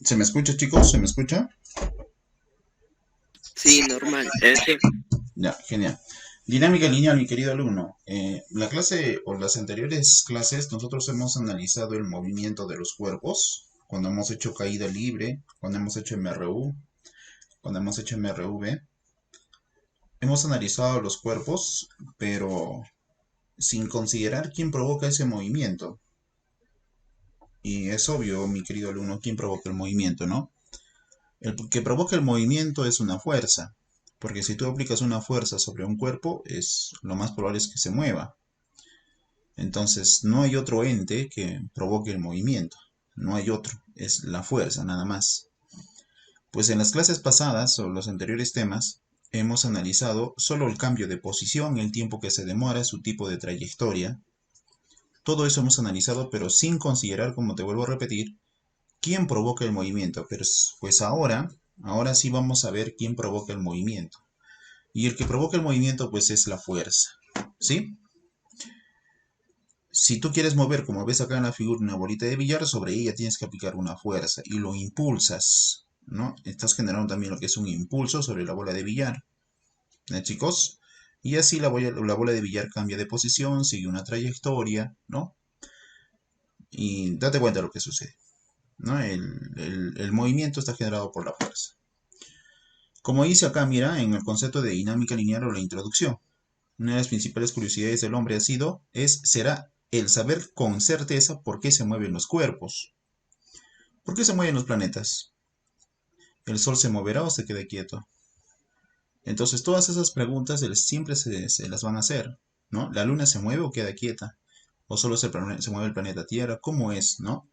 ¿Se me escucha, chicos? ¿Se me escucha? Sí, normal. Ya, genial. Dinámica lineal, mi querido alumno. La clase o las anteriores clases nosotros hemos analizado el movimiento de los cuerpos, cuando hemos hecho caída libre, cuando hemos hecho MRU, cuando hemos hecho MRV. Hemos analizado los cuerpos, pero sin considerar quién provoca ese movimiento. Y es obvio, mi querido alumno, quién provoca el movimiento, ¿no? El que provoca el movimiento es una fuerza, porque si tú aplicas una fuerza sobre un cuerpo, lo más probable es que se mueva. Entonces, no hay otro ente que provoque el movimiento, no hay otro, es la fuerza nada más. Pues en las clases pasadas o los anteriores temas, hemos analizado solo el cambio de posición, el tiempo que se demora, su tipo de trayectoria. Todo eso hemos analizado, pero sin considerar, como te vuelvo a repetir, quién provoca el movimiento. Pero pues ahora sí vamos a ver quién provoca el movimiento. Y el que provoca el movimiento pues es la fuerza, ¿sí? Si tú quieres mover, como ves acá en la figura, una bolita de billar, sobre ella tienes que aplicar una fuerza y lo impulsas, ¿no? Estás generando también lo que es un impulso sobre la bola de billar, ¿eh, chicos? Y así la bola de billar cambia de posición, sigue una trayectoria, ¿no? Y date cuenta de lo que sucede, ¿no? El movimiento está generado por la fuerza. Como dice acá, mira, en el concepto de dinámica lineal o la introducción, una de las principales curiosidades del hombre será el saber con certeza por qué se mueven los cuerpos. ¿Por qué se mueven los planetas? ¿El Sol se moverá o se queda quieto? Entonces todas esas preguntas siempre se las van a hacer, ¿no? ¿La Luna se mueve o queda quieta? ¿O solo se mueve el planeta Tierra? ¿Cómo es, no?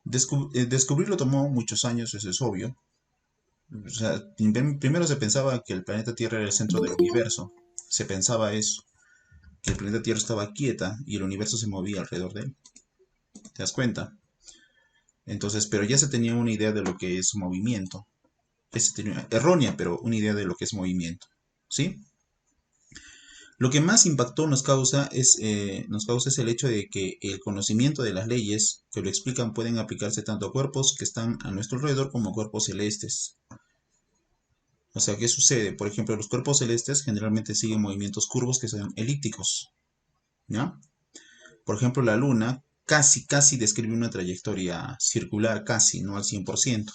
Descubrirlo tomó muchos años, eso es obvio. O sea, primero se pensaba que el planeta Tierra era el centro del universo. Se pensaba eso, que el planeta Tierra estaba quieta y el universo se movía alrededor de él. ¿Te das cuenta? Entonces, pero ya se tenía una idea de lo que es movimiento. Se tenía, errónea, pero una idea de lo que es movimiento. ¿Sí? Lo que más impactó nos causa es el hecho de que el conocimiento de las leyes que lo explican pueden aplicarse tanto a cuerpos que están a nuestro alrededor como a cuerpos celestes. O sea, ¿qué sucede? Por ejemplo, los cuerpos celestes generalmente siguen movimientos curvos que son elípticos. ¿Ya? Por ejemplo, la Luna casi describe una trayectoria circular, casi, no al 100%.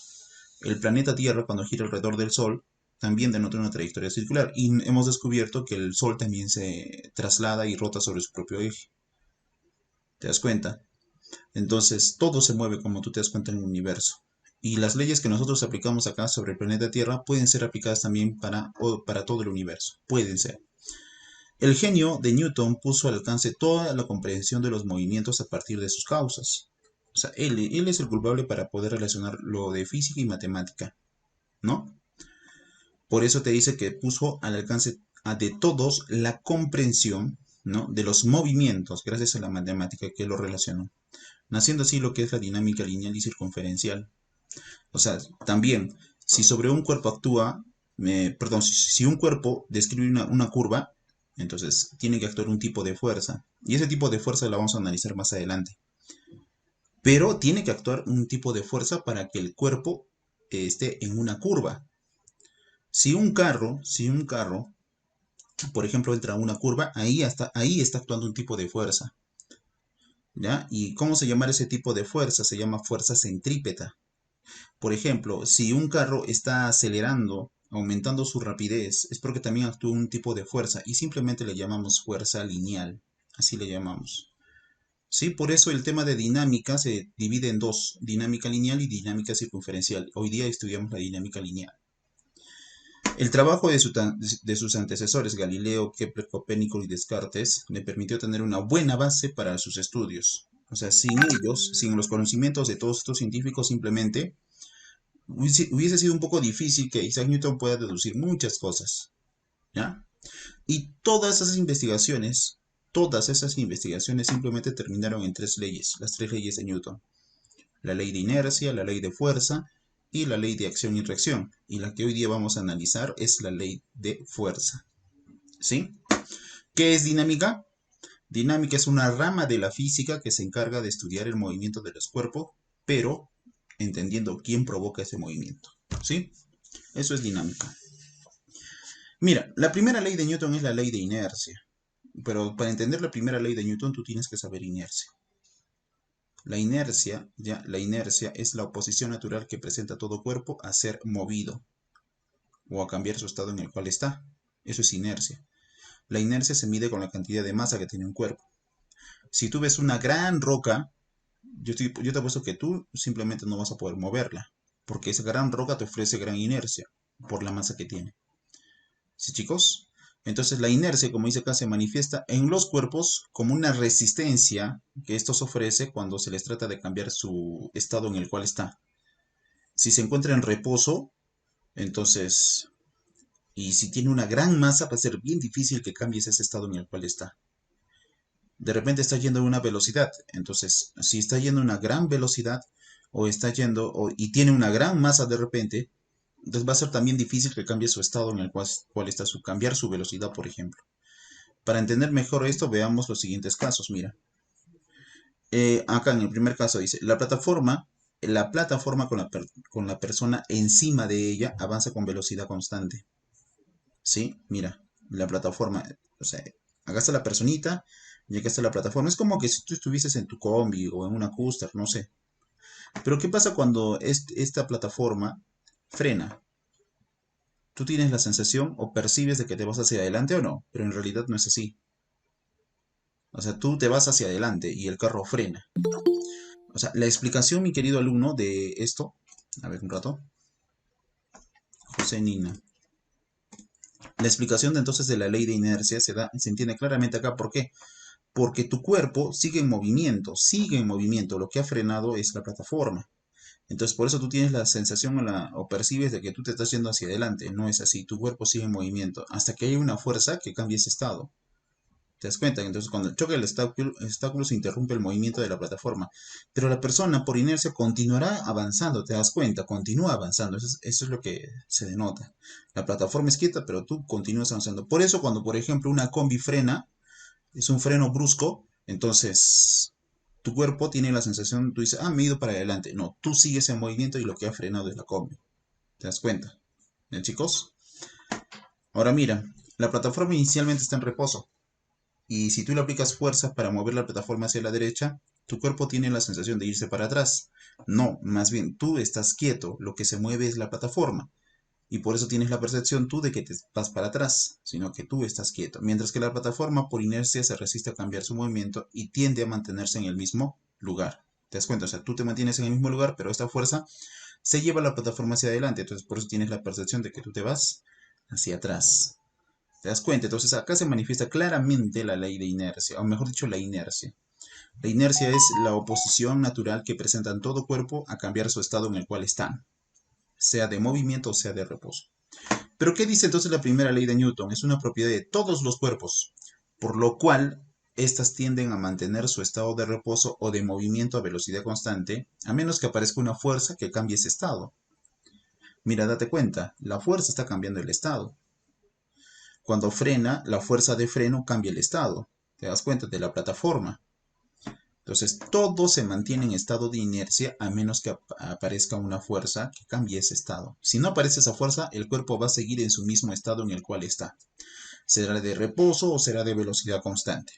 El planeta Tierra, cuando gira alrededor del Sol, también denota una trayectoria circular. Y hemos descubierto que el Sol también se traslada y rota sobre su propio eje. ¿Te das cuenta? Entonces, todo se mueve como tú te das cuenta en el universo. Y las leyes que nosotros aplicamos acá sobre el planeta Tierra pueden ser aplicadas también para todo el universo. Pueden ser. El genio de Newton puso al alcance toda la comprensión de los movimientos a partir de sus causas. O sea, él es el culpable para poder relacionar lo de física y matemática, ¿no? Por eso te dice que puso al alcance de todos la comprensión, ¿no? De los movimientos gracias a la matemática que lo relacionó, naciendo así lo que es la dinámica lineal y circunferencial. O sea, también, si sobre un cuerpo perdón, si un cuerpo describe una curva, entonces tiene que actuar un tipo de fuerza. Y ese tipo de fuerza la vamos a analizar más adelante. Pero tiene que actuar un tipo de fuerza para que el cuerpo esté en una curva. Si un carro por ejemplo, entra a una curva, ahí está actuando un tipo de fuerza, ¿ya? ¿Y cómo se llama ese tipo de fuerza? Se llama fuerza centrípeta. Por ejemplo, si un carro está acelerando, aumentando su rapidez, es porque también actúa un tipo de fuerza y simplemente le llamamos fuerza lineal, así le llamamos. Sí, por eso el tema de dinámica se divide en dos, dinámica lineal y dinámica circunferencial. Hoy día estudiamos la dinámica lineal. El trabajo de sus antecesores, Galileo, Kepler, Copérnico y Descartes, le permitió tener una buena base para sus estudios. O sea, sin ellos, sin los conocimientos de todos estos científicos, simplemente hubiese sido un poco difícil que Isaac Newton pueda deducir muchas cosas, ¿ya? Y todas esas investigaciones simplemente terminaron en tres leyes, las tres leyes de Newton. La ley de inercia, la ley de fuerza y la ley de acción y reacción. Y la que hoy día vamos a analizar es la ley de fuerza. ¿Sí? ¿Qué es dinámica? Dinámica es una rama de la física que se encarga de estudiar el movimiento de los cuerpos, pero entendiendo quién provoca ese movimiento. ¿Sí? Eso es dinámica. Mira, la primera ley de Newton es la ley de inercia. Pero para entender la primera ley de Newton, tú tienes que saber inercia. La inercia es la oposición natural que presenta todo cuerpo a ser movido o a cambiar su estado en el cual está. Eso es inercia. La inercia se mide con la cantidad de masa que tiene un cuerpo. Si tú ves una gran roca, yo te apuesto que tú simplemente no vas a poder moverla, porque esa gran roca te ofrece gran inercia por la masa que tiene. ¿Sí, chicos? Entonces la inercia, como dice acá, se manifiesta en los cuerpos como una resistencia que estos ofrece cuando se les trata de cambiar su estado en el cual está. Si se encuentra en reposo, entonces, y si tiene una gran masa, va a ser bien difícil que cambies ese estado en el cual está. De repente está yendo a una velocidad, entonces, si está yendo a una gran velocidad, o está yendo, y tiene una gran masa de repente, entonces va a ser también difícil que cambie su estado en el cual está cambiar su velocidad, por ejemplo. Para entender mejor esto, veamos los siguientes casos. Mira, acá en el primer caso dice, la plataforma con la persona encima de ella avanza con velocidad constante. ¿Sí? Mira, la plataforma, o sea, acá está la personita y acá está la plataforma. Es como que si tú estuvieses en tu combi o en una coaster, no sé. Pero ¿qué pasa cuando esta plataforma frena? Tú tienes la sensación o percibes de que te vas hacia adelante o no, pero en realidad no es así. O sea, tú te vas hacia adelante y el carro frena. O sea, la explicación, mi querido alumno, de esto, a ver un rato, José Nina. La explicación de entonces de la ley de inercia se entiende claramente acá. ¿Por qué? Porque tu cuerpo sigue en movimiento, sigue en movimiento. Lo que ha frenado es la plataforma. Entonces, por eso tú tienes la sensación o percibes de que tú te estás yendo hacia adelante. No es así, tu cuerpo sigue en movimiento hasta que hay una fuerza que cambie ese estado. ¿Te das cuenta? Entonces, cuando choca el obstáculo, se interrumpe el movimiento de la plataforma. Pero la persona, por inercia, continuará avanzando. ¿Te das cuenta? Continúa avanzando. Eso es lo que se denota. La plataforma es quieta, pero tú continúas avanzando. Por eso, cuando, por ejemplo, una combi frena, es un freno brusco, entonces tu cuerpo tiene la sensación, tú dices, me he ido para adelante. No, tú sigues en movimiento y lo que ha frenado es la combi. ¿Te das cuenta? ¿Bien, chicos? Ahora mira, la plataforma inicialmente está en reposo. Y si tú le aplicas fuerza para mover la plataforma hacia la derecha, tu cuerpo tiene la sensación de irse para atrás. No, más bien tú estás quieto, lo que se mueve es la plataforma. Y por eso tienes la percepción tú de que te vas para atrás, sino que tú estás quieto. Mientras que la plataforma por inercia se resiste a cambiar su movimiento y tiende a mantenerse en el mismo lugar. ¿Te das cuenta? O sea, tú te mantienes en el mismo lugar, pero esta fuerza se lleva la plataforma hacia adelante. Entonces por eso tienes la percepción de que tú te vas hacia atrás. ¿Te das cuenta? Entonces acá se manifiesta claramente la ley de inercia, o mejor dicho, la inercia. La inercia es la oposición natural que presentan todo cuerpo a cambiar su estado en el cual están, sea de movimiento o sea de reposo. Pero ¿qué dice entonces la primera ley de Newton? Es una propiedad de todos los cuerpos, por lo cual éstas tienden a mantener su estado de reposo o de movimiento a velocidad constante, a menos que aparezca una fuerza que cambie ese estado. Mira, date cuenta, la fuerza está cambiando el estado. Cuando frena, la fuerza de freno cambia el estado. ¿Te das cuenta? De la plataforma. Entonces, todo se mantiene en estado de inercia a menos que aparezca una fuerza que cambie ese estado. Si no aparece esa fuerza, el cuerpo va a seguir en su mismo estado en el cual está. ¿Será de reposo o será de velocidad constante?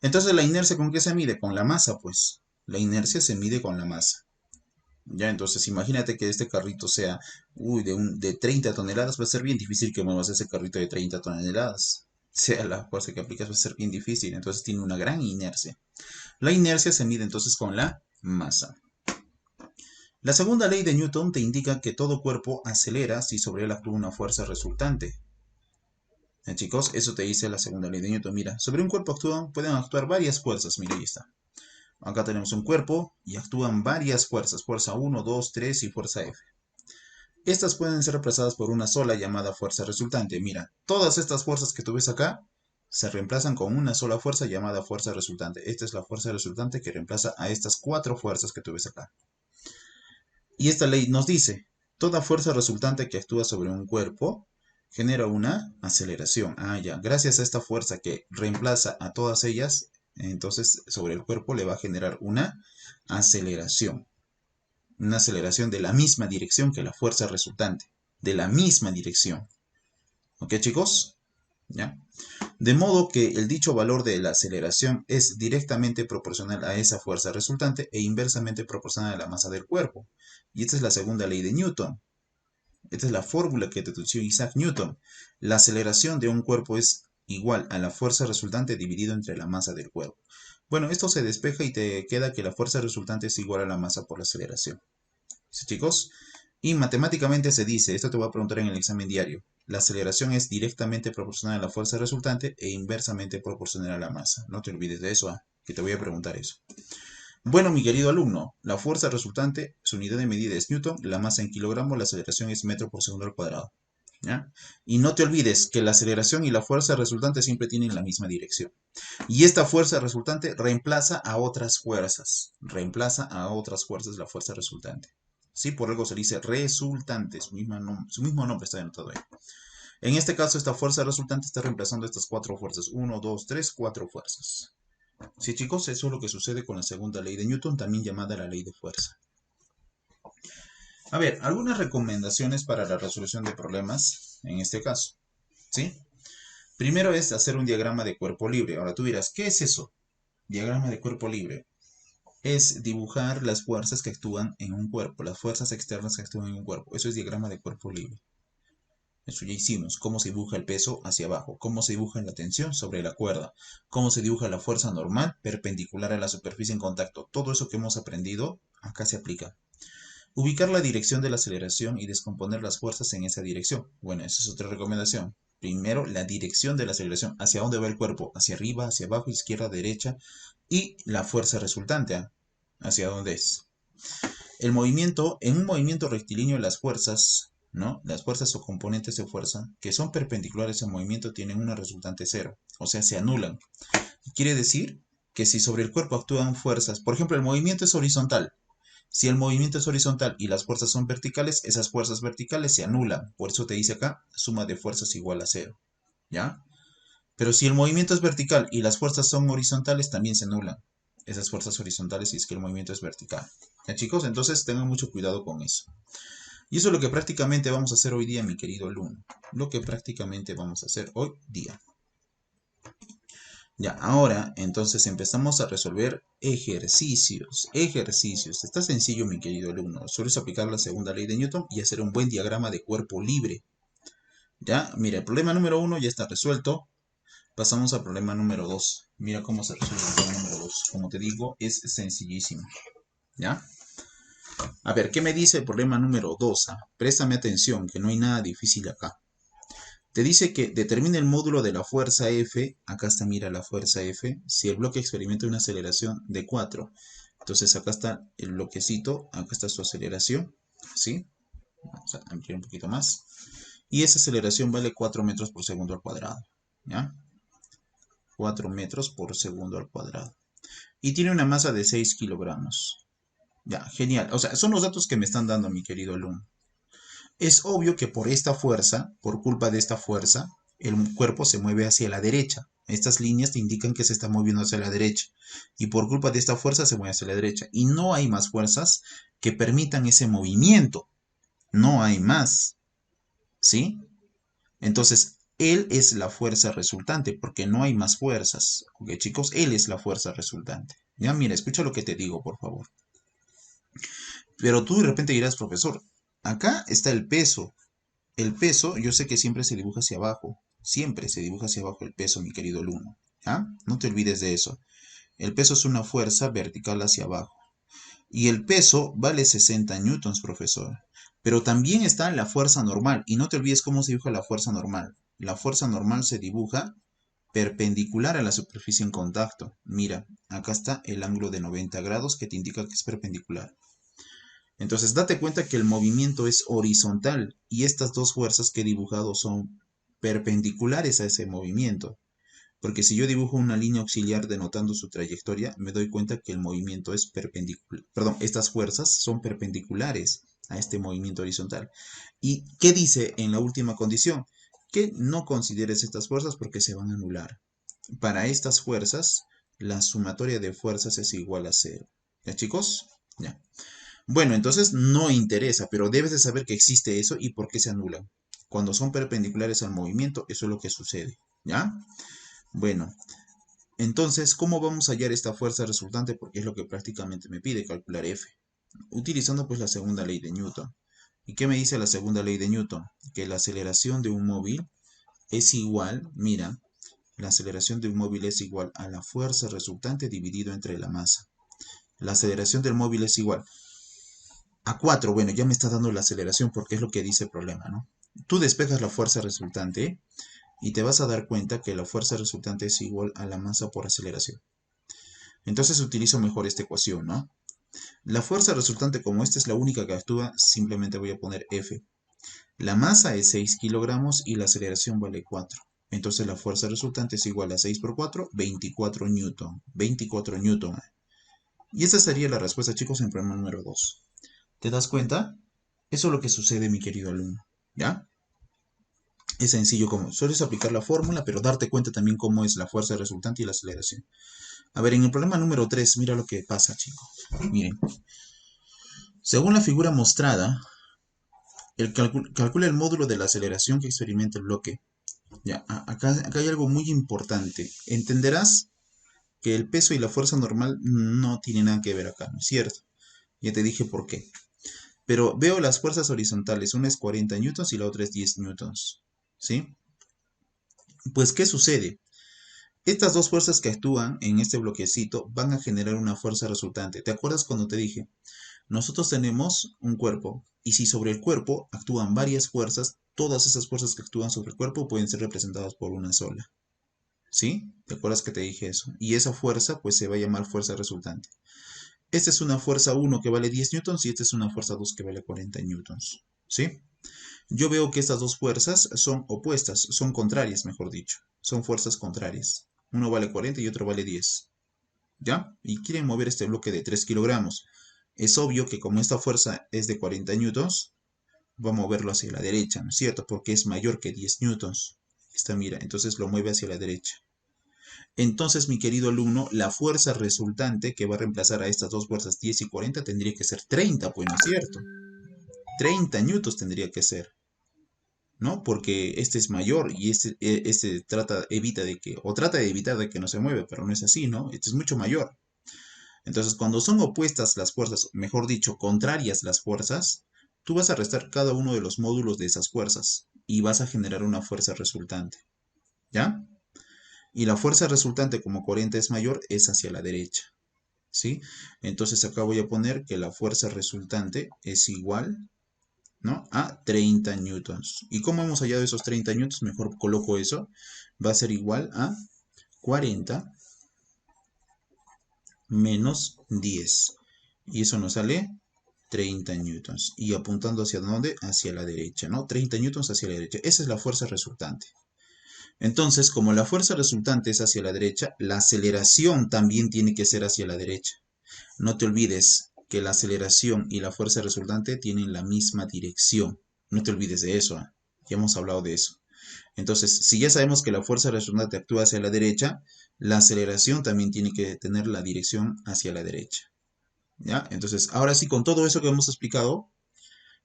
Entonces, ¿la inercia con qué se mide? Con la masa, pues. La inercia se mide con la masa. Ya, entonces imagínate que este carrito sea, de 30 toneladas, va a ser bien difícil que muevas ese carrito de 30 toneladas. Sea la fuerza que aplicas, va a ser bien difícil. Entonces tiene una gran inercia. La inercia se mide entonces con la masa. La segunda ley de Newton te indica que todo cuerpo acelera si sobre él actúa una fuerza resultante. Chicos, eso te dice la segunda ley de Newton. Mira, sobre un cuerpo pueden actuar varias fuerzas. Mira, ahí está. Acá tenemos un cuerpo y actúan varias fuerzas. Fuerza 1, 2, 3 y fuerza F. Estas pueden ser reemplazadas por una sola llamada fuerza resultante. Mira, todas estas fuerzas que tú ves acá se reemplazan con una sola fuerza llamada fuerza resultante. Esta es la fuerza resultante que reemplaza a estas 4 fuerzas que tú ves acá. Y esta ley nos dice, toda fuerza resultante que actúa sobre un cuerpo genera una aceleración. Ya, gracias a esta fuerza que reemplaza a todas ellas, entonces sobre el cuerpo le va a generar una aceleración. Una aceleración de la misma dirección que la fuerza resultante. De la misma dirección. ¿Ok, chicos? ¿Ya? De modo que el dicho valor de la aceleración es directamente proporcional a esa fuerza resultante e inversamente proporcional a la masa del cuerpo. Y esta es la segunda ley de Newton. Esta es la fórmula que dedució Isaac Newton. La aceleración de un cuerpo es igual a la fuerza resultante dividido entre la masa del cuerpo. Bueno, esto se despeja y te queda que la fuerza resultante es igual a la masa por la aceleración. ¿Sí, chicos? Y matemáticamente se dice, esto te voy a preguntar en el examen diario, la aceleración es directamente proporcional a la fuerza resultante e inversamente proporcional a la masa. No te olvides de eso, que te voy a preguntar eso. Bueno, mi querido alumno, la fuerza resultante, su unidad de medida es Newton, la masa en kilogramos, la aceleración es metro por segundo al cuadrado. ¿Ya? Y no te olvides que la aceleración y la fuerza resultante siempre tienen la misma dirección. Y esta fuerza resultante reemplaza a otras fuerzas. Reemplaza a otras fuerzas la fuerza resultante. ¿Sí? Por algo se dice resultante. Su mismo nombre está denotado ahí. En este caso, esta fuerza resultante está reemplazando estas cuatro fuerzas. 1, 2, 3, 4 fuerzas. Sí, chicos, eso es lo que sucede con la segunda ley de Newton, también llamada la ley de fuerza. A ver, algunas recomendaciones para la resolución de problemas en este caso. ¿Sí? Primero es hacer un diagrama de cuerpo libre. Ahora tú dirás, ¿qué es eso? Diagrama de cuerpo libre. Es dibujar las fuerzas que actúan en un cuerpo, las fuerzas externas que actúan en un cuerpo. Eso es diagrama de cuerpo libre. Eso ya hicimos. Cómo se dibuja el peso hacia abajo, cómo se dibuja la tensión sobre la cuerda, cómo se dibuja la fuerza normal perpendicular a la superficie en contacto. Todo eso que hemos aprendido acá se aplica. Ubicar la dirección de la aceleración y descomponer las fuerzas en esa dirección. Bueno, esa es otra recomendación. Primero, la dirección de la aceleración. ¿Hacia dónde va el cuerpo? Hacia arriba, hacia abajo, izquierda, derecha. Y la fuerza resultante. ¿Hacia dónde es? El movimiento, en un movimiento rectilíneo, las fuerzas, ¿no? Las fuerzas o componentes de fuerza que son perpendiculares al movimiento tienen una resultante cero. O sea, se anulan. Quiere decir que si sobre el cuerpo actúan fuerzas, por ejemplo, el movimiento es horizontal. Si el movimiento es horizontal y las fuerzas son verticales, esas fuerzas verticales se anulan. Por eso te dice acá, suma de fuerzas igual a cero. ¿Ya? Pero si el movimiento es vertical y las fuerzas son horizontales, también se anulan esas fuerzas horizontales si es que el movimiento es vertical. ¿Ya, chicos? Entonces tengan mucho cuidado con eso. Y eso es lo que prácticamente vamos a hacer hoy día, mi querido alumno. Lo que prácticamente vamos a hacer hoy día. Ya, ahora entonces empezamos a resolver ejercicios. Ejercicios. Está sencillo, mi querido alumno. Solo es aplicar la segunda ley de Newton y hacer un buen diagrama de cuerpo libre. Ya, mira, el problema número 1 ya está resuelto. Pasamos al problema número 2. Mira cómo se resuelve el problema número 2. Como te digo, es sencillísimo. ¿Ya? A ver, ¿qué me dice el problema número 2? Préstame atención, que no hay nada difícil acá. Te dice que determine el módulo de la fuerza F. Acá está, mira, la fuerza F. Si el bloque experimenta una aceleración de 4. Entonces acá está el bloquecito. Acá está su aceleración. ¿Sí? Vamos a ampliar un poquito más. Y esa aceleración vale 4 metros por segundo al cuadrado. ¿Ya? 4 metros por segundo al cuadrado. Y tiene una masa de 6 kilogramos. Ya, genial. O sea, son los datos que me están dando, mi querido alumno. Es obvio que por esta fuerza, por culpa de esta fuerza, el cuerpo se mueve hacia la derecha. Estas líneas te indican que se está moviendo hacia la derecha. Y por culpa de esta fuerza se mueve hacia la derecha. Y no hay más fuerzas que permitan ese movimiento. No hay más. ¿Sí? Entonces, él es la fuerza resultante, porque no hay más fuerzas. ¿Ok, chicos? Él es la fuerza resultante. Ya, mira, escucha lo que te digo, por favor. Pero tú de repente dirás, profesor, acá está el peso. El peso, yo sé que siempre se dibuja hacia abajo. Siempre se dibuja hacia abajo el peso, mi querido alumno. ¿Ah? No te olvides de eso. El peso es una fuerza vertical hacia abajo. Y el peso vale 60 newtons, profesor. Pero también está la fuerza normal. Y no te olvides cómo se dibuja la fuerza normal. La fuerza normal se dibuja perpendicular a la superficie en contacto. Mira, acá está el ángulo de 90 grados que te indica que es perpendicular. Entonces, date cuenta que el movimiento es horizontal y estas dos fuerzas que he dibujado son perpendiculares a ese movimiento. Porque si yo dibujo una línea auxiliar denotando su trayectoria, me doy cuenta que el movimiento es perpendicular. Perdón, estas fuerzas son perpendiculares a este movimiento horizontal. ¿Y qué dice en la última condición? Que no consideres estas fuerzas porque se van a anular. Para estas fuerzas, la sumatoria de fuerzas es igual a cero. ¿Ya, chicos? Ya. Bueno, entonces no interesa, pero debes de saber que existe eso y por qué se anulan. Cuando son perpendiculares al movimiento, eso es lo que sucede, ¿ya? Bueno, entonces, ¿cómo vamos a hallar esta fuerza resultante? Porque es lo que prácticamente me pide calcular F. Utilizando pues la segunda ley de Newton. ¿Y qué me dice la segunda ley de Newton? Que la aceleración de un móvil es igual, mira, la aceleración de un móvil es igual a la fuerza resultante dividido entre la masa. La aceleración del móvil es igual a 4. Bueno, ya me está dando la aceleración porque es lo que dice el problema, ¿no? Tú despejas la fuerza resultante y te vas a dar cuenta que la fuerza resultante es igual a la masa por aceleración. Entonces utilizo mejor esta ecuación, ¿no? La fuerza resultante, como esta es la única que actúa, simplemente voy a poner F. La masa es 6 kilogramos y la aceleración vale 4. Entonces la fuerza resultante es igual a 6 por 4, 24 newton. 24 newton. Y esa sería la respuesta, chicos, en problema número 2. ¿Te das cuenta? Eso es lo que sucede, mi querido alumno. ¿Ya? Es sencillo como sueles aplicar la fórmula, pero darte cuenta también cómo es la fuerza resultante y la aceleración. A ver, en el problema número 3, mira lo que pasa, chicos. Miren, según la figura mostrada, calcula el módulo de la aceleración que experimenta el bloque. Ya, acá hay algo muy importante. Entenderás que el peso y la fuerza normal no tienen nada que ver acá, ¿no es cierto? Ya te dije por qué. Pero veo las fuerzas horizontales, una es 40 newtons y la otra es 10 newtons. ¿Sí? Pues, ¿qué sucede? Estas dos fuerzas que actúan en este bloquecito van a generar una fuerza resultante. ¿Te acuerdas cuando te dije? Nosotros tenemos un cuerpo y si sobre el cuerpo actúan varias fuerzas, todas esas fuerzas que actúan sobre el cuerpo pueden ser representadas por una sola. ¿Sí? ¿Te acuerdas que te dije eso? Y esa fuerza pues se va a llamar fuerza resultante. Esta es una fuerza 1 que vale 10 newtons y esta es una fuerza 2 que vale 40 newtons. ¿Sí? Yo veo que estas dos fuerzas son opuestas, son contrarias, mejor dicho. Son fuerzas contrarias. Uno vale 40 y otro vale 10. ¿Ya? Y quieren mover este bloque de 3 kilogramos. Es obvio que como esta fuerza es de 40 newtons, va a moverlo hacia la derecha, ¿no es cierto? Porque es mayor que 10 newtons. Esta mira, entonces lo mueve hacia la derecha. Entonces, mi querido alumno, la fuerza resultante que va a reemplazar a estas dos fuerzas 10 y 40 tendría que ser 30, pues, ¿no es cierto? 30 newtons tendría que ser, ¿no? Porque este es mayor y este trata de evitar de que no se mueva, pero no es así, ¿no? Este es mucho mayor. Entonces, cuando son opuestas las fuerzas, mejor dicho, contrarias las fuerzas, tú vas a restar cada uno de los módulos de esas fuerzas y vas a generar una fuerza resultante, ¿ya? Y la fuerza resultante, como 40 es mayor, es hacia la derecha, ¿sí? Entonces acá voy a poner que la fuerza resultante es igual, ¿no? A 30 newtons. ¿Y cómo hemos hallado esos 30 newtons? Mejor coloco eso. Va a ser igual a 40 menos 10. Y eso nos sale 30 newtons. Y apuntando hacia dónde? Hacia la derecha, ¿no? 30 newtons hacia la derecha. Esa es la fuerza resultante. Entonces, como la fuerza resultante es hacia la derecha, la aceleración también tiene que ser hacia la derecha. No te olvides que la aceleración y la fuerza resultante tienen la misma dirección. No te olvides de eso. Ya hemos hablado de eso. Entonces, si ya sabemos que la fuerza resultante actúa hacia la derecha, la aceleración también tiene que tener la dirección hacia la derecha. ¿Ya? Entonces, ahora sí, con todo eso que hemos explicado,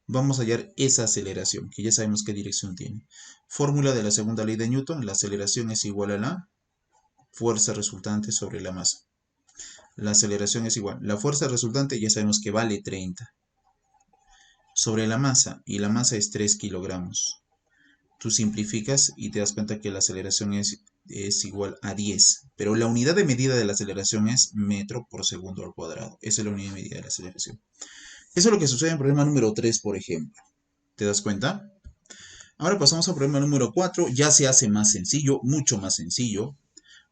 vamos a hallar esa aceleración, que ya sabemos qué dirección tiene. Fórmula de la segunda ley de Newton, la aceleración es igual a la fuerza resultante sobre la masa. La aceleración es igual. La fuerza resultante ya sabemos que vale 30 sobre la masa, y la masa es 3 kilogramos. Tú simplificas y te das cuenta que la aceleración es igual a 10. Pero la unidad de medida de la aceleración es metro por segundo al cuadrado. Esa es la unidad de medida de la aceleración. Eso es lo que sucede en problema número 3, por ejemplo. ¿Te das cuenta? Ahora pasamos al problema número 4. Ya se hace más sencillo, mucho más sencillo,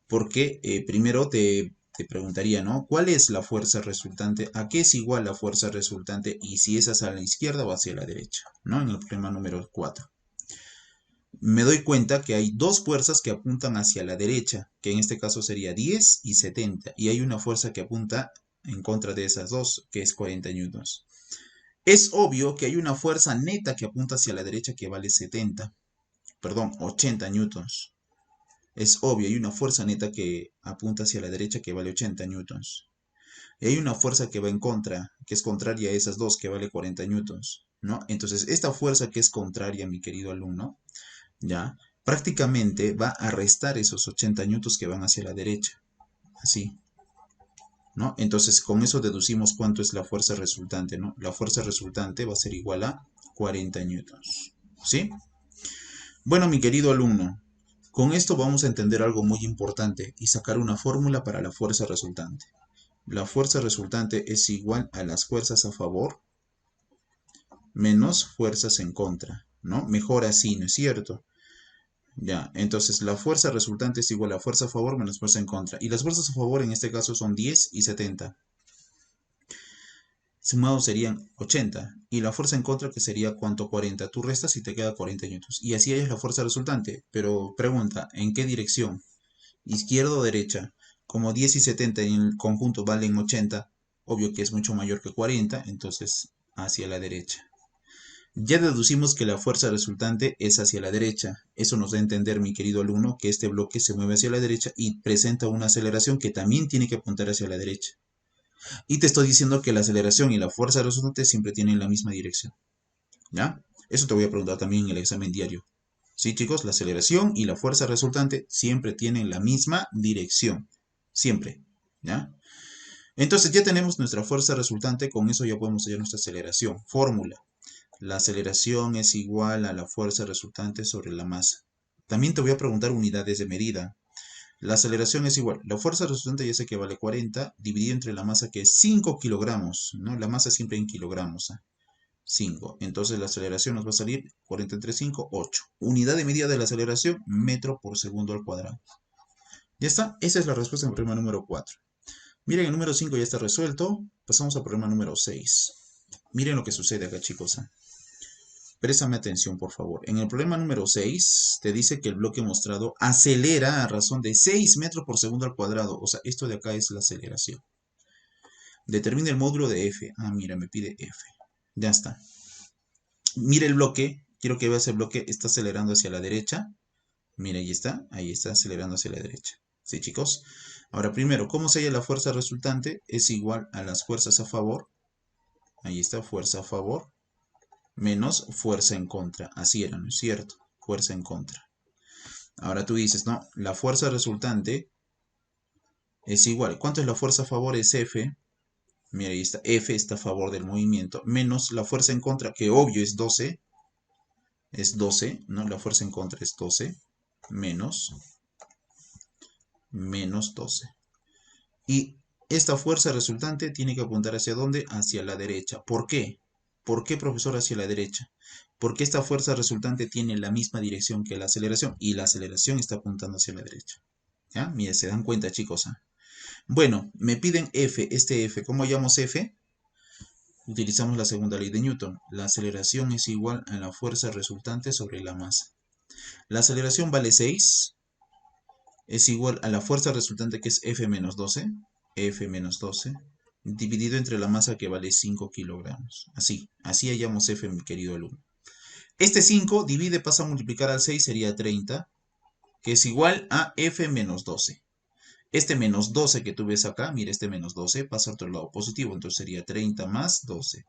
porque primero te preguntaría, ¿no? ¿Cuál es la fuerza resultante? ¿A qué es igual la fuerza resultante? Y si es hacia la izquierda o hacia la derecha, ¿no? En el problema número 4. Me doy cuenta que hay dos fuerzas que apuntan hacia la derecha, que en este caso sería 10 y 70, y hay una fuerza que apunta en contra de esas dos, que es 40 newtons. Es obvio que hay una fuerza neta que apunta hacia la derecha que vale 80 newtons. Es obvio, hay una fuerza neta que apunta hacia la derecha que vale 80 newtons. Y hay una fuerza que va en contra, que es contraria a esas dos, que vale 40 newtons, ¿no? Entonces, esta fuerza que es contraria, mi querido alumno, ¿ya? Prácticamente va a restar esos 80 newtons que van hacia la derecha, así, ¿no? Entonces, con eso deducimos cuánto es la fuerza resultante, ¿no? La fuerza resultante va a ser igual a 40 newtons, ¿sí? Bueno, mi querido alumno, con esto vamos a entender algo muy importante y sacar una fórmula para la fuerza resultante. La fuerza resultante es igual a las fuerzas a favor menos fuerzas en contra, ¿no? Mejor así, ¿no es cierto? Ya, entonces la fuerza resultante es igual a fuerza a favor menos fuerza en contra. Y las fuerzas a favor en este caso son 10 y 70. Sumados serían 80. Y la fuerza en contra que sería ¿cuánto? 40. Tú restas y te queda 40 newtons. Y así es la fuerza resultante. Pero pregunta, ¿en qué dirección? Izquierda o derecha. Como 10 y 70 en el conjunto valen 80, obvio que es mucho mayor que 40, entonces hacia la derecha. Ya deducimos que la fuerza resultante es hacia la derecha. Eso nos da a entender, mi querido alumno, que este bloque se mueve hacia la derecha y presenta una aceleración que también tiene que apuntar hacia la derecha. Y te estoy diciendo que la aceleración y la fuerza resultante siempre tienen la misma dirección. ¿Ya? Eso te voy a preguntar también en el examen diario. Sí, chicos, la aceleración y la fuerza resultante siempre tienen la misma dirección. Siempre. ¿Ya? Entonces ya tenemos nuestra fuerza resultante, con eso ya podemos hallar nuestra aceleración. Fórmula. La aceleración es igual a la fuerza resultante sobre la masa. También te voy a preguntar unidades de medida. La aceleración es igual. La fuerza resultante ya sé que vale 40, dividido entre la masa que es 5 kilogramos, ¿no? La masa siempre en kilogramos, ¿eh? 5. Entonces la aceleración nos va a salir 40 entre 5, 8. Unidad de medida de la aceleración, metro por segundo al cuadrado. Ya está. Esa es la respuesta en el problema número 4. Miren, el número 5 ya está resuelto. Pasamos al problema número 6. Miren lo que sucede acá, chicos. Préstame atención, por favor. En el problema número 6, te dice que el bloque mostrado acelera a razón de 6 metros por segundo al cuadrado. O sea, esto de acá es la aceleración. Determina el módulo de F. Ah, mira, me pide F. Ya está. Mira el bloque. Quiero que veas el bloque. Está acelerando hacia la derecha. Mira, ahí está. Ahí está acelerando hacia la derecha. ¿Sí, chicos? Ahora, primero, ¿cómo se halla la fuerza resultante? Es igual a las fuerzas a favor. Ahí está, fuerza a favor. Menos fuerza en contra. Así era, ¿no es cierto? Fuerza en contra. Ahora tú dices, no, la fuerza resultante es igual. ¿Cuánto es la fuerza a favor? Es F. Mira, ahí está. F está a favor del movimiento. Menos la fuerza en contra, que obvio es 12. Es 12, ¿no? La fuerza en contra es 12. Menos 12. Y esta fuerza resultante tiene que apuntar ¿hacia dónde? Hacia la derecha. ¿Por qué? ¿Por qué, profesor, hacia la derecha? Porque esta fuerza resultante tiene la misma dirección que la aceleración y la aceleración está apuntando hacia la derecha. ¿Ya? Mire, se dan cuenta, chicos. Bueno, me piden F, este F. ¿Cómo hallamos F? Utilizamos la segunda ley de Newton. La aceleración es igual a la fuerza resultante sobre la masa. La aceleración vale 6. Es igual a la fuerza resultante que es F menos 12. F menos 12. Dividido entre la masa que vale 5 kilogramos. Así hallamos F, mi querido alumno. Este 5 divide, pasa a multiplicar al 6, sería 30. Que es igual a F menos 12. Este menos 12 que tú ves acá, mira, este menos 12 pasa a otro lado positivo, entonces sería 30 más 12.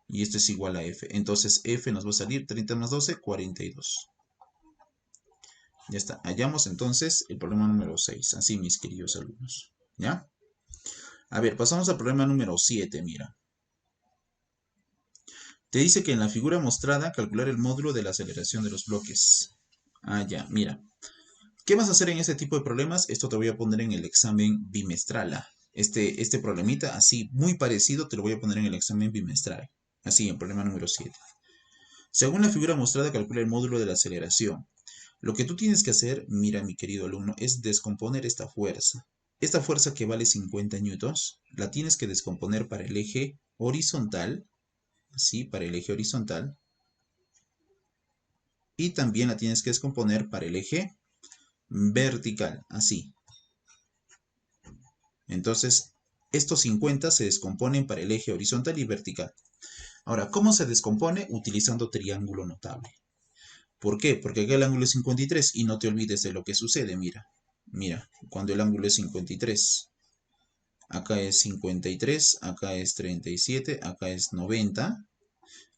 Y esto es igual a F. Entonces F nos va a salir 30 más 12, 42. Ya está. Hallamos entonces el problema número 6. Así, mis queridos alumnos. ¿Ya? A ver, pasamos al problema número 7, mira. Te dice que en la figura mostrada calcular el módulo de la aceleración de los bloques. Ah, ya, mira. ¿Qué vas a hacer en este tipo de problemas? Esto te voy a poner en el examen bimestral. Este problemita, así, muy parecido, te lo voy a poner en el examen bimestral. Así, en problema número 7. Según la figura mostrada, calcula el módulo de la aceleración. Lo que tú tienes que hacer, mira, mi querido alumno, es descomponer esta fuerza. Esta fuerza que vale 50 newtons, la tienes que descomponer para el eje horizontal, así, para el eje horizontal. Y también la tienes que descomponer para el eje vertical, así. Entonces, estos 50 se descomponen para el eje horizontal y vertical. Ahora, ¿cómo se descompone? Utilizando triángulo notable. ¿Por qué? Porque acá el ángulo es 53 y no te olvides de lo que sucede, mira. Mira, cuando el ángulo es 53. acá es 53, acá es 37, acá es 90,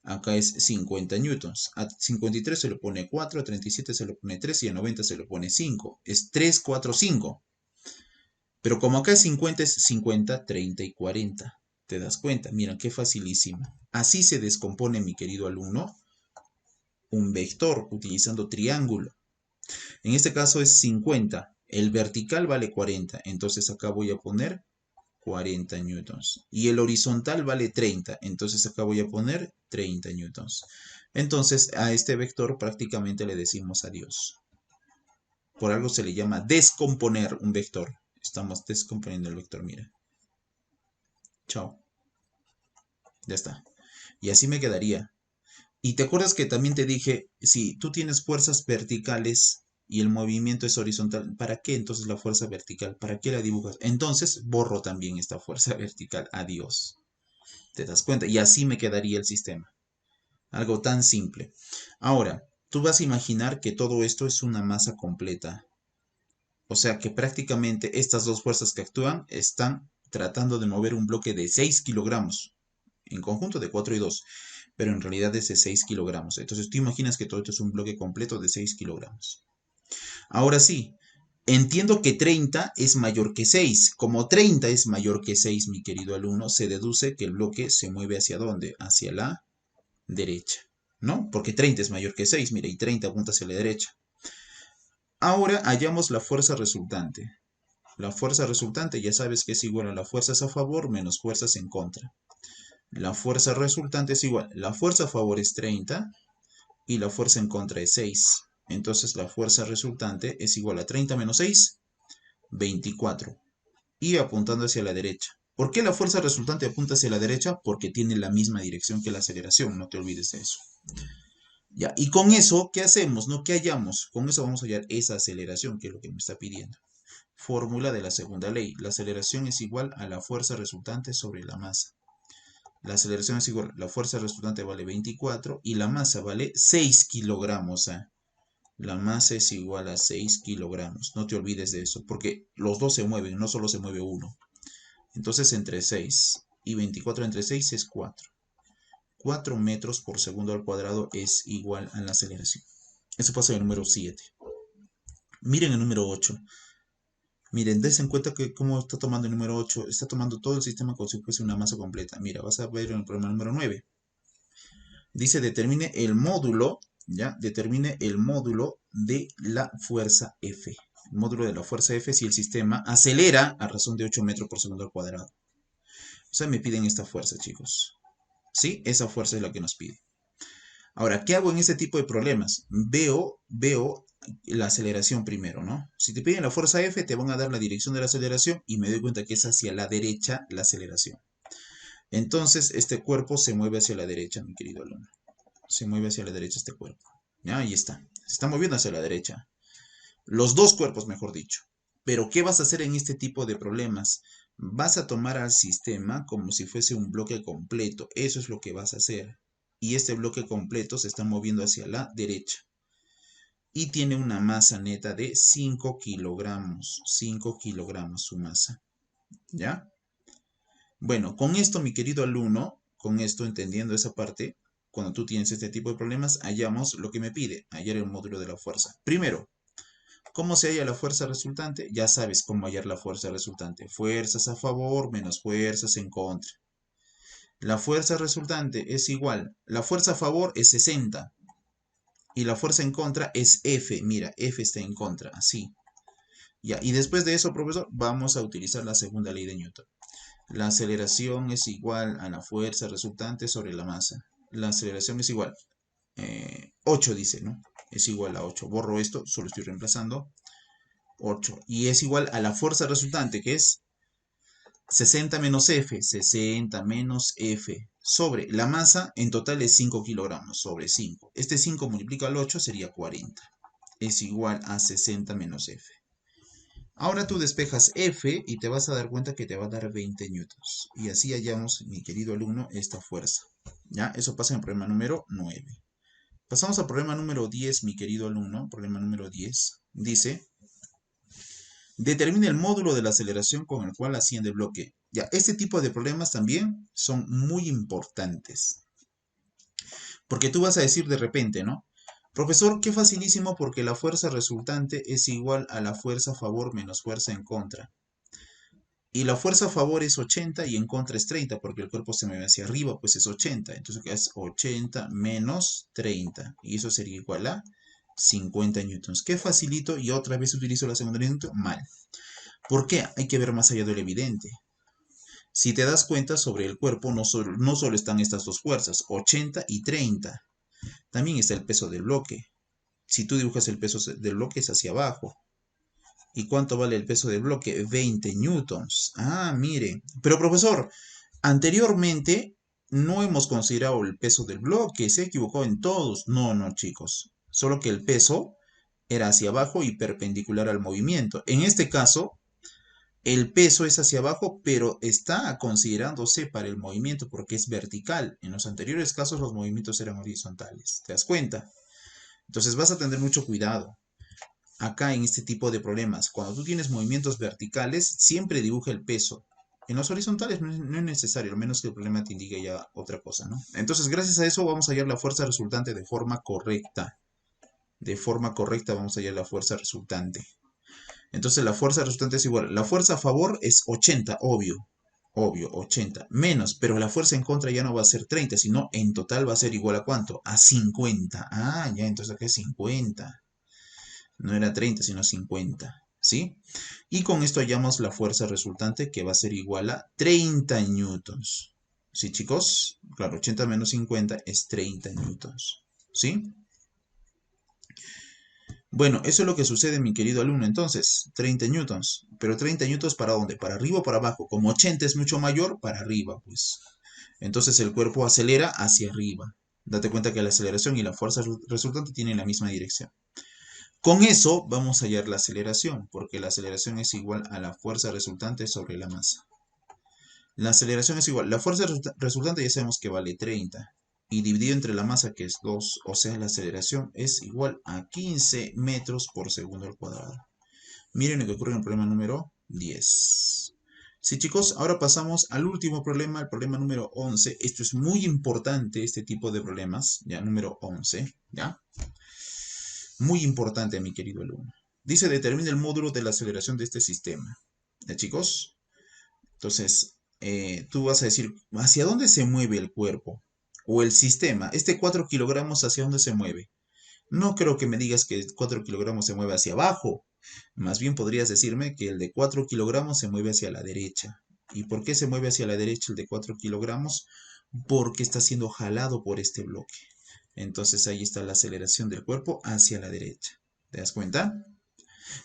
acá es 50 newtons. A 53 se le pone 4, a 37 se le pone 3 y a 90 se le pone 5. Es 3, 4, 5. Pero como acá es 50, es 50, 30 y 40. ¿Te das cuenta? Mira, qué facilísimo. Así se descompone, mi querido alumno, un vector utilizando triángulo. En este caso es 50. El vertical vale 40. Entonces acá voy a poner 40 newtons. Y el horizontal vale 30. Entonces acá voy a poner 30 newtons. Entonces a este vector prácticamente le decimos adiós. Por algo se le llama descomponer un vector. Estamos descomponiendo el vector, mira. Chao. Ya está. Y así me quedaría. Y te acuerdas que también te dije, si tú tienes fuerzas verticales y el movimiento es horizontal, ¿para qué entonces la fuerza vertical? ¿Para qué la dibujas? Entonces borro también esta fuerza vertical. Adiós. ¿Te das cuenta? Y así me quedaría el sistema. Algo tan simple. Ahora, tú vas a imaginar que todo esto es una masa completa. O sea que prácticamente estas dos fuerzas que actúan están tratando de mover un bloque de 6 kilogramos. En conjunto de 4 y 2. Pero en realidad es de 6 kilogramos. Entonces tú imaginas que todo esto es un bloque completo de 6 kilogramos. Ahora sí, entiendo que 30 es mayor que 6. Como 30 es mayor que 6, mi querido alumno, se deduce que el bloque se mueve hacia dónde? Hacia la derecha, ¿no? Porque 30 es mayor que 6, mira, y 30 apunta hacia la derecha. Ahora hallamos la fuerza resultante. La fuerza resultante ya sabes que es igual a las fuerzas a favor menos fuerzas en contra. La fuerza resultante es igual, la fuerza a favor es 30 y la fuerza en contra es 6. Entonces la fuerza resultante es igual a 30 menos 6, 24. Y apuntando hacia la derecha. ¿Por qué la fuerza resultante apunta hacia la derecha? Porque tiene la misma dirección que la aceleración, no te olvides de eso. Ya, y con eso, ¿qué hacemos? ¿No? ¿Qué hallamos? Con eso vamos a hallar esa aceleración, que es lo que me está pidiendo. Fórmula de la segunda ley. La aceleración es igual a la fuerza resultante sobre la masa. La aceleración es igual, la fuerza resultante vale 24 y la masa vale 6 kilogramos. La masa es igual a 6 kilogramos. No te olvides de eso, porque los dos se mueven, no solo se mueve uno. Entonces entre 6 y 24 entre 6 es 4. 4 metros por segundo al cuadrado es igual a la aceleración. Eso pasa en el número 7. Miren el número 8. Miren, des en cuenta que cómo está tomando el número 8. Está tomando todo el sistema como si fuese una masa completa. Mira, vas a ver en el problema número 9. Dice, determine el módulo, ¿ya? Determine el módulo de la fuerza F. El módulo de la fuerza F si el sistema acelera a razón de 8 metros por segundo al cuadrado. O sea, me piden esta fuerza, chicos. ¿Sí? Esa fuerza es la que nos pide. Ahora, ¿qué hago en este tipo de problemas? Veo la aceleración primero, ¿no? Si te piden la fuerza F, te van a dar la dirección de la aceleración y me doy cuenta que es hacia la derecha la aceleración. Entonces, este cuerpo se mueve hacia la derecha, mi querido alumno. Se mueve hacia la derecha este cuerpo. ¿Ya? Ahí está. Se está moviendo hacia la derecha. Los dos cuerpos, mejor dicho. Pero, ¿qué vas a hacer en este tipo de problemas? Vas a tomar al sistema como si fuese un bloque completo. Eso es lo que vas a hacer. Y este bloque completo se está moviendo hacia la derecha. Y tiene una masa neta de 5 kilogramos. 5 kilogramos su masa. ¿Ya? Bueno, con esto, mi querido alumno, con esto entendiendo esa parte, cuando tú tienes este tipo de problemas, hallamos lo que me pide, hallar el módulo de la fuerza. Primero, ¿cómo se halla la fuerza resultante? Ya sabes cómo hallar la fuerza resultante. Fuerzas a favor menos fuerzas en contra. La fuerza resultante es igual. La fuerza a favor es 60. Y la fuerza en contra es F. Mira, F está en contra, así. Ya, y después de eso, profesor, vamos a utilizar la segunda ley de Newton. La aceleración es igual a la fuerza resultante sobre la masa. La aceleración es igual. 8 dice, ¿no? Es igual a 8. Borro esto, solo estoy reemplazando. 8. Y es igual a la fuerza resultante, que es 60 menos F. 60 menos F. Sobre la masa, en total es 5 kilogramos. Sobre 5. Este 5 multiplicado al 8 sería 40. Es igual a 60 menos F. Ahora tú despejas F y te vas a dar cuenta que te va a dar 20 newtons. Y así hallamos, mi querido alumno, esta fuerza. ¿Ya? Eso pasa en el problema número 9. Pasamos al problema número 10, mi querido alumno. Problema número 10. Dice, determine el módulo de la aceleración con el cual asciende el bloque. Ya, este tipo de problemas también son muy importantes. Porque tú vas a decir de repente, ¿no? Profesor, qué facilísimo porque la fuerza resultante es igual a la fuerza a favor menos fuerza en contra. Y la fuerza a favor es 80 y en contra es 30 porque el cuerpo se mueve hacia arriba, pues es 80. Entonces es 80 menos 30. Y eso sería igual a 50 newtons. Qué facilito y otra vez utilizo la segunda ley de Newton. Mal. ¿Por qué? Hay que ver más allá de lo evidente. Si te das cuenta, sobre el cuerpo no solo están estas dos fuerzas, 80 y 30. También está el peso del bloque. Si tú dibujas el peso del bloque es hacia abajo. ¿Y cuánto vale el peso del bloque? 20 newtons. Ah, mire. Pero profesor, anteriormente no hemos considerado el peso del bloque. Se ha equivocado en todos. No, no, chicos. Solo que el peso era hacia abajo y perpendicular al movimiento. En este caso, el peso es hacia abajo, pero está considerándose para el movimiento porque es vertical. En los anteriores casos los movimientos eran horizontales. ¿Te das cuenta? Entonces vas a tener mucho cuidado acá en este tipo de problemas. Cuando tú tienes movimientos verticales, siempre dibuja el peso. En los horizontales no es necesario, al menos que el problema te indique ya otra cosa, ¿no? Entonces, gracias a eso vamos a hallar la fuerza resultante de forma correcta. De forma correcta vamos a hallar la fuerza resultante. Entonces, la fuerza resultante es igual. La fuerza a favor es 80, obvio. Obvio, 80. Menos, pero la fuerza en contra ya no va a ser 30, sino en total va a ser igual a ¿cuánto? A 50. Ah, ya, entonces acá es 50. No era 30, sino 50. ¿Sí? Y con esto hallamos la fuerza resultante que va a ser igual a 30 newtons. ¿Sí, chicos? Claro, 80 menos 50 es 30 newtons. ¿Sí? Bueno, eso es lo que sucede, mi querido alumno. Entonces, 30 newtons. Pero 30 newtons ¿para dónde? ¿Para arriba o para abajo? Como 80 es mucho mayor, para arriba, pues. Entonces el cuerpo acelera hacia arriba. Date cuenta que la aceleración y la fuerza resultante tienen la misma dirección. Con eso vamos a hallar la aceleración, porque la aceleración es igual a la fuerza resultante sobre la masa. La aceleración es igual, la fuerza resultante ya sabemos que vale 30, y dividido entre la masa que es 2, o sea la aceleración es igual a 15 metros por segundo al cuadrado. Miren lo que ocurre en el problema número 10. Sí, chicos, ahora pasamos al último problema, el problema número 11. Esto es muy importante, este tipo de problemas, ya, número 11, ¿ya? Muy importante, mi querido alumno. Dice, determina el módulo de la aceleración de este sistema. ¿Ya, chicos? Entonces, tú vas a decir, ¿hacia dónde se mueve el cuerpo? O el sistema. Este 4 kilogramos, ¿hacia dónde se mueve? No creo que me digas que 4 kilogramos se mueve hacia abajo. Más bien podrías decirme que el de 4 kilogramos se mueve hacia la derecha. ¿Y por qué se mueve hacia la derecha el de 4 kilogramos? Porque está siendo jalado por este bloque. Entonces ahí está la aceleración del cuerpo hacia la derecha. ¿Te das cuenta?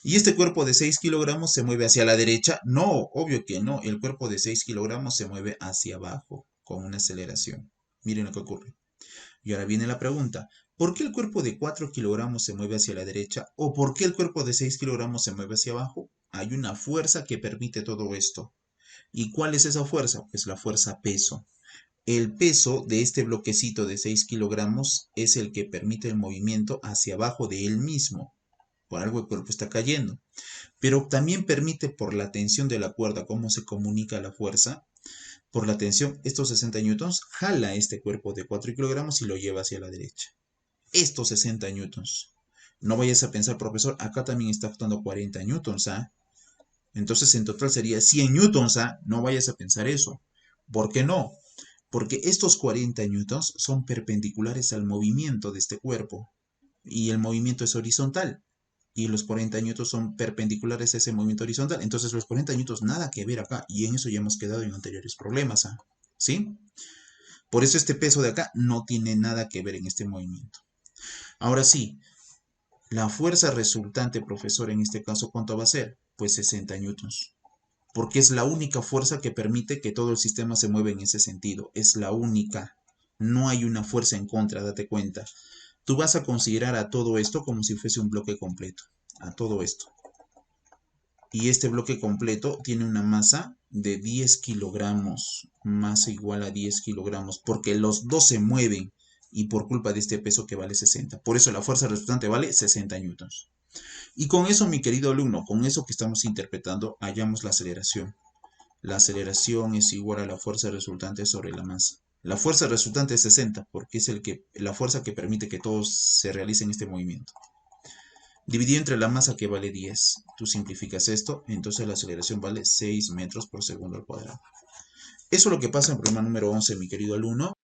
¿Y este cuerpo de 6 kilogramos se mueve hacia la derecha? No, obvio que no. El cuerpo de 6 kilogramos se mueve hacia abajo con una aceleración. Miren lo que ocurre. Y ahora viene la pregunta. ¿Por qué el cuerpo de 4 kilogramos se mueve hacia la derecha? ¿O por qué el cuerpo de 6 kilogramos se mueve hacia abajo? Hay una fuerza que permite todo esto. ¿Y cuál es esa fuerza? Pues la fuerza peso. El peso de este bloquecito de 6 kilogramos es el que permite el movimiento hacia abajo de él mismo. Por algo el cuerpo está cayendo. Pero también permite por la tensión de la cuerda, cómo se comunica la fuerza. Por la tensión, estos 60 newtons jala este cuerpo de 4 kilogramos y lo lleva hacia la derecha. Estos 60 newtons. No vayas a pensar, profesor, acá también está actuando 40 newtons, ¿ah? Entonces en total sería 100 newtons, ¿ah? No vayas a pensar eso. ¿Por qué no? Porque estos 40 newtons son perpendiculares al movimiento de este cuerpo y el movimiento es horizontal y los 40 newtons son perpendiculares a ese movimiento horizontal. Entonces los 40 newtons nada que ver acá y en eso ya hemos quedado en anteriores problemas, ¿ah? ¿Sí? Por eso este peso de acá no tiene nada que ver en este movimiento. Ahora sí, la fuerza resultante, profesor, en este caso, ¿cuánto va a ser? Pues 60 newtons. Porque es la única fuerza que permite que todo el sistema se mueva en ese sentido. Es la única. No hay una fuerza en contra, date cuenta. Tú vas a considerar a todo esto como si fuese un bloque completo. A todo esto. Y este bloque completo tiene una masa de 10 kilogramos. Masa igual a 10 kilogramos. Porque los dos se mueven. Y por culpa de este peso que vale 60. Por eso la fuerza resultante vale 60 newtons. Y con eso, mi querido alumno, con eso que estamos interpretando, hallamos la aceleración. la aceleración es igual a la fuerza resultante sobre la masa. La fuerza resultante es 60 porque es la fuerza que permite que todos se realicen este movimiento. Dividido entre la masa que vale 10. Tú simplificas esto, entonces la aceleración vale 6 metros por segundo al cuadrado. Eso es lo que pasa en el problema número 11, mi querido alumno.